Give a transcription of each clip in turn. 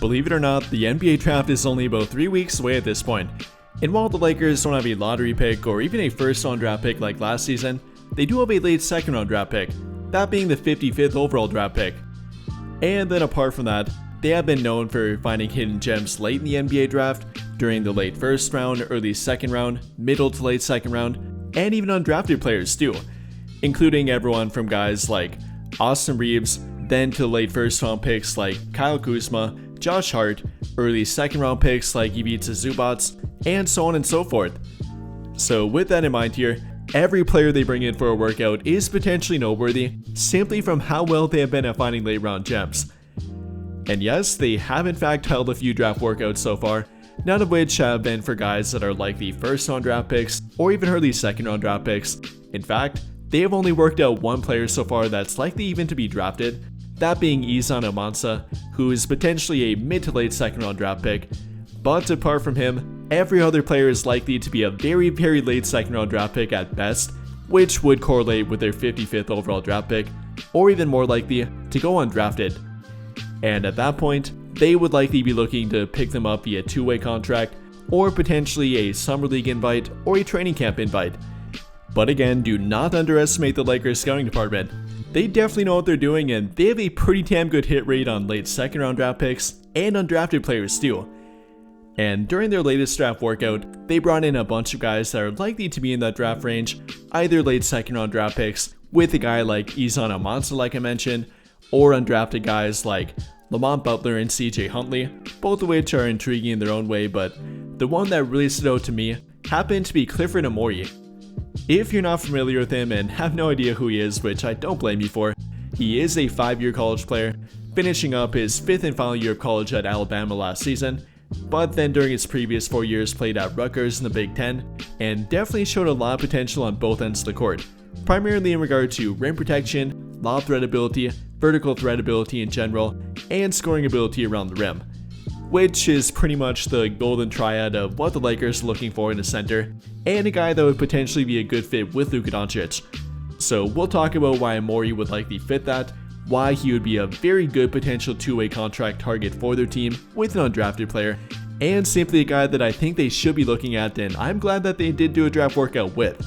Believe it or not, the NBA draft is only about 3 weeks away at this point. And while the Lakers don't have a lottery pick or even a first round draft pick like last season, they do have a late second round draft pick, that being the 55th overall draft pick. And then apart from that, they have been known for finding hidden gems late in the NBA draft, during the late first round, early second round, middle to late second round, and even undrafted players too, including everyone from guys like Austin Reeves, then to late first round picks like Kyle Kuzma, Josh Hart, early second round picks like Ivica Zubac, and so on and so forth. So with that in mind here, every player they bring in for a workout is potentially noteworthy simply from how well they have been at finding late round gems. And yes, they have in fact held a few draft workouts so far, none of which have been for guys that are likely first round draft picks or even early second round draft picks. In fact, they have only worked out one player so far that's likely even to be drafted, that being Izan Almansa, who is potentially a mid to late second round draft pick. But apart from him, every other player is likely to be a very late second round draft pick at best, which would correlate with their 55th overall draft pick, or even more likely to go undrafted. And at that point, they would likely be looking to pick them up via two-way contract, or potentially a summer league invite or a training camp invite. But again, do not underestimate the Lakers scouting department. They definitely know what they're doing, and they have a pretty damn good hit rate on late second round draft picks and undrafted players too. And during their latest draft workout, they brought in a bunch of guys that are likely to be in that draft range, either late second round draft picks with a guy like Izan Almansa like I mentioned, or undrafted guys like Lamont Butler and CJ Huntley, both of which are intriguing in their own way, but the one that really stood out to me happened to be Clifford Omoruyi. If you're not familiar with him and have no idea who he is, which I don't blame you for, he is a 5-year college player, finishing up his 5th and final year of college at Alabama last season, but then during his previous 4 years played at Rutgers in the Big Ten, and definitely showed a lot of potential on both ends of the court, primarily in regard to rim protection, lob threat ability, vertical threat ability in general, and scoring ability around the rim, which is pretty much the golden triad of what the Lakers are looking for in a center, and a guy that would potentially be a good fit with Luka Doncic. So we'll talk about why Omoruyi would likely fit that, why he would be a very good potential two-way contract target for their team with an undrafted player, and simply a guy that I think they should be looking at, and I'm glad that they did do a draft workout with.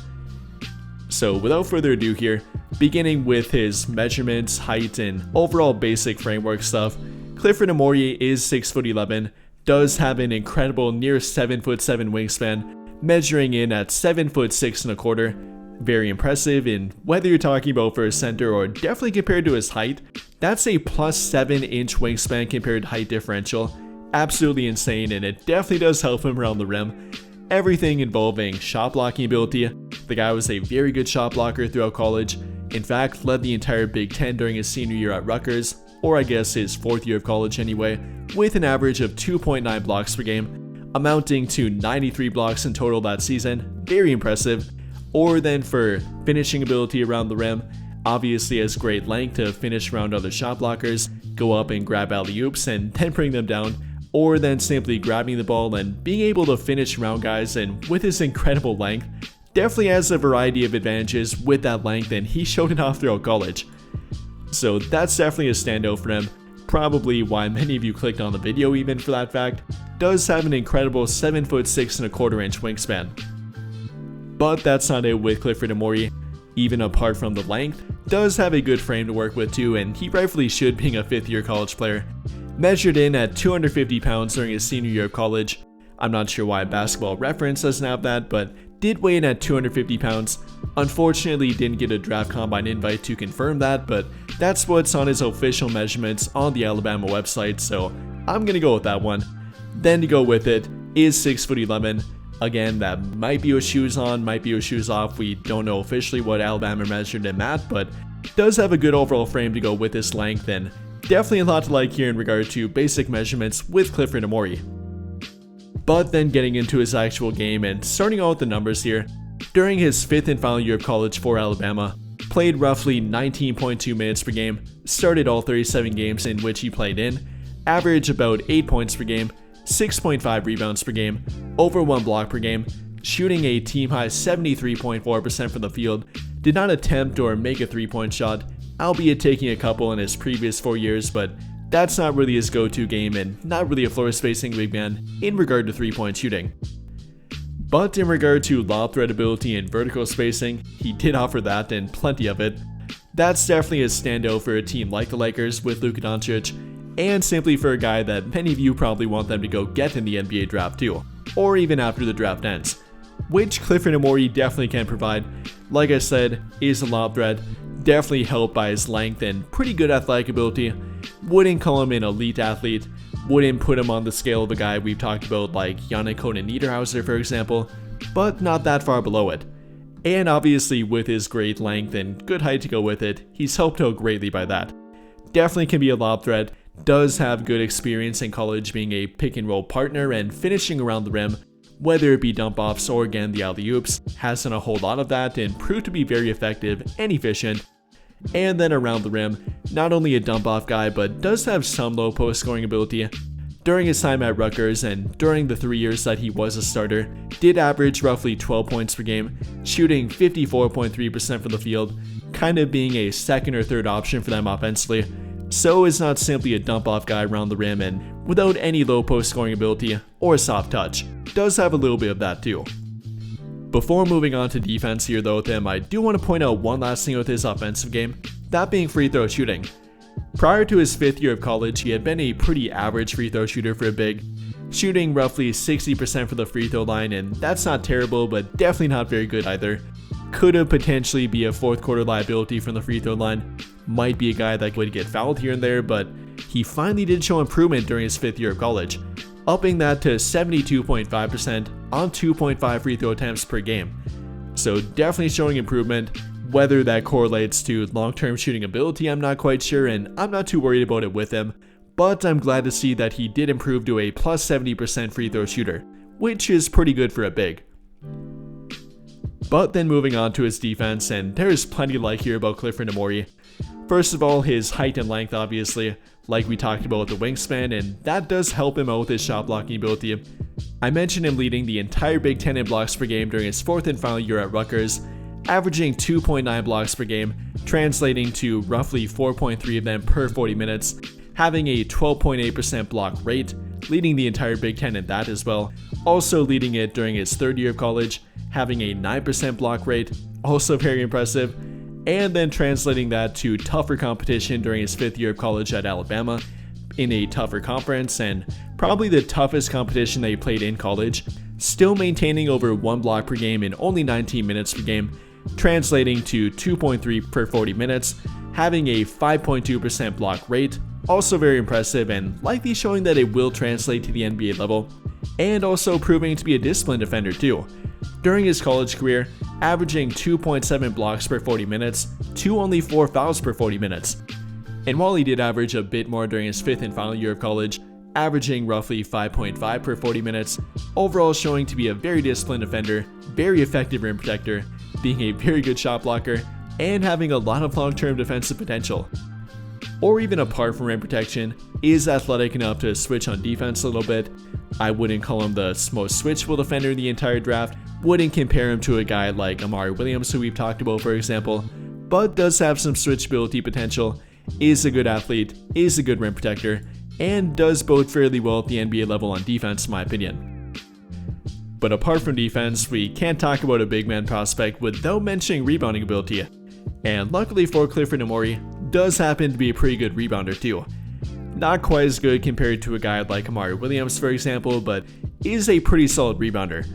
So without further ado here, beginning with his measurements, height, and overall basic framework stuff, Clifford Omoruyi is 6'11", does have an incredible near 7'7" wingspan, measuring in at 7'6" ¼ Very impressive, and whether you're talking about for a center or definitely compared to his height, that's a plus 7-inch wingspan compared to height differential. Absolutely insane, and it definitely does help him around the rim. Everything involving shot blocking ability. The guy was a very good shot blocker throughout college. In fact, led the entire Big Ten during his senior year at Rutgers, or I guess his 4th year of college anyway, with an average of 2.9 blocks per game, amounting to 93 blocks in total that season. Very impressive. Or then for finishing ability around the rim, obviously has great length to finish around other shot blockers, go up and grab alley-oops and then bring them down, or then simply grabbing the ball and being able to finish around guys, and with his incredible length, definitely has a variety of advantages with that length, and he showed it off throughout college. So that's definitely a standout for him, probably why many of you clicked on the video even for that fact. Does have an incredible 7'6" ¼ inch wingspan. But that's not it with Clifford Omoruyi. Even apart from the length, does have a good frame to work with too, and he rightfully should, being a 5th year college player. Measured in at 250 pounds during his senior year of college. I'm not sure why Basketball Reference doesn't have that, but did weigh in at 250 pounds. Unfortunately, didn't get a draft combine invite to confirm that, but that's what's on his official measurements on the Alabama website, so I'm gonna go with that one. Then to go with it is 6'11". Again, that might be with shoes on, might be with shoes off. We don't know officially what Alabama measured him at, but does have a good overall frame to go with his length, and definitely a lot to like here in regard to basic measurements with Clifford Omoruyi. But then getting into his actual game and starting out with the numbers here, during his 5th and final year of college for Alabama, played roughly 19.2 minutes per game, started all 37 games in which he played in, averaged about 8 points per game, 6.5 rebounds per game, over 1 block per game, shooting a team high 73.4% from the field, did not attempt or make a 3-point shot, albeit taking a couple in his previous 4 years, but that's not really his go-to game and not really a floor spacing big man in regard to 3-point shooting. But in regard to lob threat ability and vertical spacing, he did offer that and plenty of it. That's definitely a standout for a team like the Lakers with Luka Doncic, and simply for a guy that many of you probably want them to go get in the NBA draft too, or even after the draft ends, which Clifford Omoruyi definitely can provide. Like I said, is a lob threat, definitely helped by his length and pretty good athletic ability. Wouldn't call him an elite athlete, wouldn't put him on the scale of a guy we've talked about like Yannick Niederhauser for example, but not that far below it. And obviously with his great length and good height to go with it, he's helped out greatly by that. Definitely can be a lob threat, does have good experience in college being a pick and roll partner and finishing around the rim, whether it be dump offs or again the alley-oops, has done a whole lot of that and proved to be very effective and efficient. And then around the rim, not only a dump off guy but does have some low post scoring ability. During his time at Rutgers and during the 3 years that he was a starter, did average roughly 12 points per game, shooting 54.3% from the field, kind of being a second or third option for them offensively. So is not simply a dump off guy around the rim and without any low post scoring ability or soft touch. Does have a little bit of that too. Before moving on to defense here though with him, I do want to point out one last thing with his offensive game, that being free throw shooting. Prior to his 5th year of college, he had been a pretty average free throw shooter for a big, shooting roughly 60% from the free throw line, and that's not terrible but definitely not very good either. Could have potentially be a 4th quarter liability from the free throw line, might be a guy that would get fouled here and there, but he finally did show improvement during his 5th year of college, upping that to 72.5% on 2.5 free throw attempts per game. So definitely showing improvement. Whether that correlates to long-term shooting ability, I'm not quite sure, and I'm not too worried about it with him, but I'm glad to see that he did improve to a plus 70% free throw shooter, which is pretty good for a big. But then moving on to his defense, and there's plenty to like here about Clifford Omoruyi. First of all, his height and length obviously, like we talked about with the wingspan, and that does help him out with his shot blocking ability. I mentioned him leading the entire Big Ten in blocks per game during his 4th and final year at Rutgers, averaging 2.9 blocks per game, translating to roughly 4.3 of them per 40 minutes, having a 12.8% block rate, leading the entire Big Ten in that as well, also leading it during his 3rd year of college, having a 9% block rate, also very impressive, and then translating that to tougher competition during his 5th year of college at Alabama, in a tougher conference and probably the toughest competition they played in college, still maintaining over 1 block per game in only 19 minutes per game, translating to 2.3 per 40 minutes, having a 5.2% block rate, also very impressive and likely showing that it will translate to the NBA level, and also proving to be a disciplined defender too. During his college career, averaging 2.7 blocks per 40 minutes to only 4 fouls per 40 minutes. And while he did average a bit more during his 5th and final year of college, averaging roughly 5.5 per 40 minutes, overall showing to be a very disciplined defender, very effective rim protector, being a very good shot blocker, and having a lot of long-term defensive potential. Or even apart from rim protection, is athletic enough to switch on defense a little bit. I wouldn't call him the most switchable defender in the entire draft, wouldn't compare him to a guy like Amari Williams who we've talked about for example, but does have some switchability potential, is a good athlete, is a good rim protector, and does bode fairly well at the NBA level on defense in my opinion. But apart from defense, we can't talk about a big man prospect without mentioning rebounding ability. And luckily for Clifford Omoruyi, does happen to be a pretty good rebounder too. Not quite as good compared to a guy like Amari Williams for example, but is a pretty solid rebounder.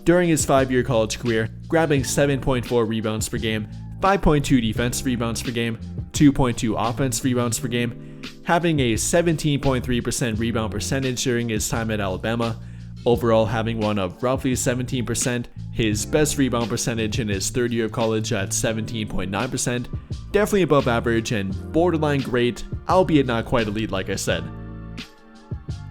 During his 5-year college career, grabbing 7.4 rebounds per game, 5.2 defensive rebounds per game, 2.2 offensive rebounds per game, having a 17.3% rebound percentage during his time at Alabama, overall having one of roughly 17%, his best rebound percentage in his 3rd year of college at 17.9%, definitely above average and borderline great, albeit not quite elite like I said.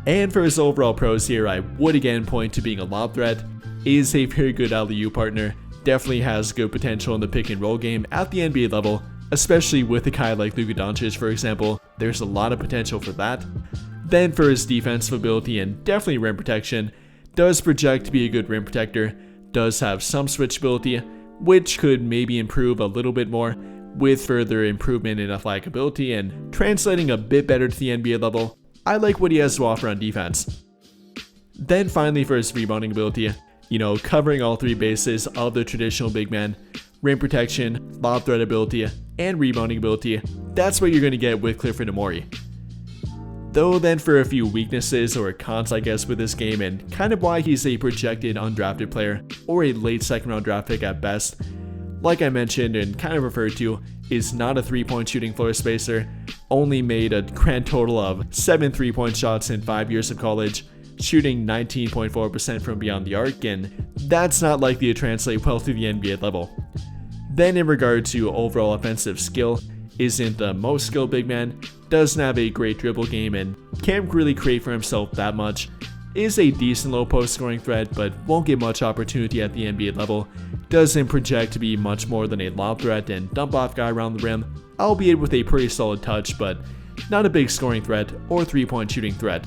And for his overall pros here, I would again point to being a lob threat, is a very good alley-oop partner, definitely has good potential in the pick and roll game at the NBA level, especially with a guy like Luka Doncic for example, there's a lot of potential for that. Then for his defensive ability and definitely rim protection, does project to be a good rim protector, does have some switchability, which could maybe improve a little bit more, With further improvement in athletic ability and translating a bit better to the NBA level, I like what he has to offer on defense. Then finally for his rebounding ability, covering all three bases of the traditional big man, rim protection, lob threat ability, and rebounding ability, that's what you're going to get with Clifford Omoruyi. Though then for a few weaknesses or cons I guess with this game and kind of why he's a projected undrafted player or a late second round draft pick at best, like I mentioned and kind of referred to, is not a 3-point shooting floor spacer, only made a grand total of 7 3-point shots in 5 years of college, shooting 19.4% from beyond the arc, and that's not likely to translate well to the NBA level. Then in regard to overall offensive skill, isn't the most skilled big man, doesn't have a great dribble game and can't really create for himself that much, is a decent low post scoring threat but won't get much opportunity at the NBA level, doesn't project to be much more than a lob threat and dump off guy around the rim, albeit with a pretty solid touch but not a big scoring threat or 3-point shooting threat.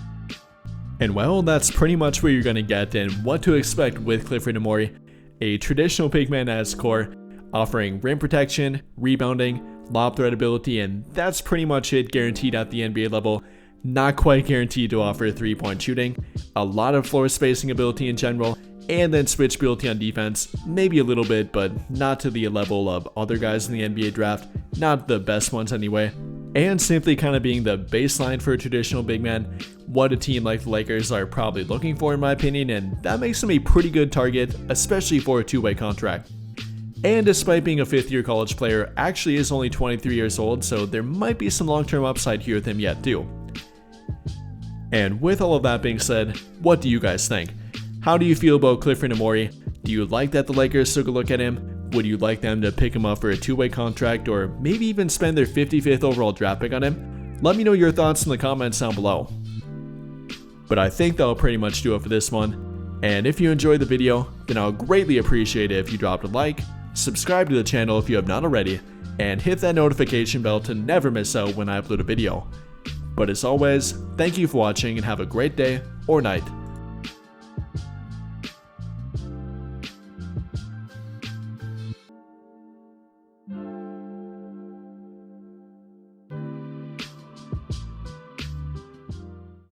And well, that's pretty much what you're going to get and what to expect with Clifford Omoruyi, a traditional big man at its core, offering rim protection, rebounding, lob threat ability, and that's pretty much it guaranteed at the NBA level. Not quite guaranteed to offer 3-point shooting, a lot of floor spacing ability in general, and then switch ability on defense, maybe a little bit, but not to the level of other guys in the NBA draft, not the best ones anyway. And simply kind of being the baseline for a traditional big man, what a team like the Lakers are probably looking for in my opinion, and that makes him a pretty good target, especially for a two-way contract. And despite being a 5th-year college player, actually is only 23 years old, so there might be some long-term upside here with him yet too. And with all of that being said, what do you guys think? How do you feel about Clifford Omoruyi? Do you like that the Lakers took a look at him? Would you like them to pick him up for a two-way contract or maybe even spend their 55th overall draft pick on him? Let me know your thoughts in the comments down below. But I think that'll pretty much do it for this one. And if you enjoyed the video, then I'll greatly appreciate it if you dropped a like, subscribe to the channel if you have not already, and hit that notification bell to never miss out when I upload a video. But as always, thank you for watching and have a great day or night.